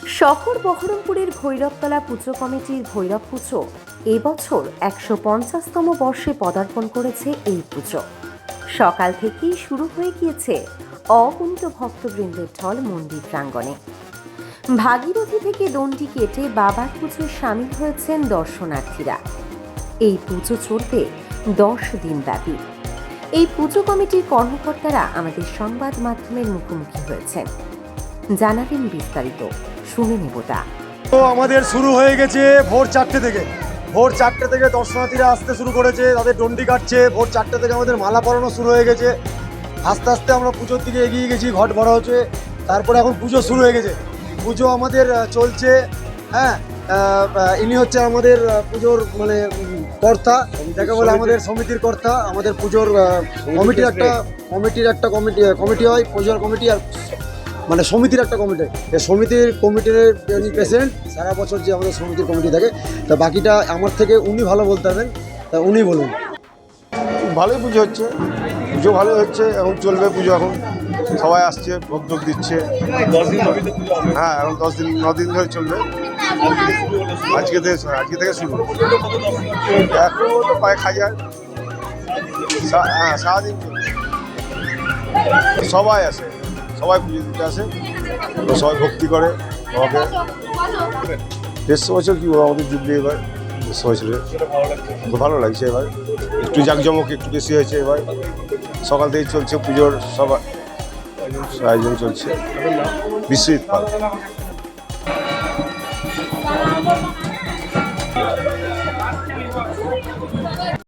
শহর বহরমপুরের ভৈরবতলা পুজো কমিটির ভৈরব পুজো এবছর ১৫০তম বর্ষে পদার্পণ করেছে। এই পুজো সকাল থেকেই শুরু হয়ে গিয়েছে অগণিত ভক্তবৃন্দের ঢল মন্দির প্রাঙ্গণে। ভাগীরথী থেকে দণ্ডি কেটে বাবার পুজোয় সামিল হয়েছেন দর্শনার্থীরা। এই পুজো চলবে ১০ দিন ব্যাপী। এই পুজো কমিটির কর্মকর্তারা আমাদের সংবাদ মাধ্যমের মুখোমুখি হয়েছেন, জানাবেন বিস্তারিত। শুনে নেব তা। তো আমাদের শুরু হয়ে গেছে ভোর 4টে থেকে। ভোর 4টে থেকে দর্শনার্থীরা আসতে শুরু করেছে, তাদের ডন্ডি কাটছে। ভোর 4টে থেকে আমাদের মালা পরানো শুরু হয়ে গেছে। আস্তে আস্তে আমরা পুজোর দিকে এগিয়ে গেছি, ঘট ভরা হচ্ছে। তারপরে এখন পুজো শুরু হয়ে গেছে, পুজো আমাদের চলছে। হ্যাঁ, ইনি হচ্ছে আমাদের পুজোর মানে কর্তা, যাকে বলে আমাদের সমিতির কর্তা। আমাদের পুজোর কমিটির একটা কমিটি হয়, পুজোর কমিটি আর মানে সমিতির একটা কমিটি। এই কমিটির প্রেসিডেন্ট সারা বছর যে আমাদের সমিতির কমিটি থাকে, তা বাকিটা আমার থেকে উনি ভালো বলতে পারবেন, তা উনি বলুন। ভালোই পুজো হচ্ছে, পুজো ভালোই হচ্ছে, এখন চলবে পুজো। এখন সবাই আসছে, ভোগ দিচ্ছে। হ্যাঁ, এখন 9 দিন ধরে চলবে। আজকে থেকে শুরু। এখন তো কয়েক হাজার, হ্যাঁ সারাদিন চলবে। সবাই আসে, সবাই পুজো দিতে আসে, সবাই ভক্তি করে বাবাকে। 150 বছর কি আমাদের জুবলি এবার 150 বছরে খুব ভালো লাগছে। এবার একটু জাঁকজমক একটু বেশি হয়েছে। এবার সকাল থেকেই চলছে পুজোর সব আয়োজন চলছে। বিশ্বজিৎ পাল।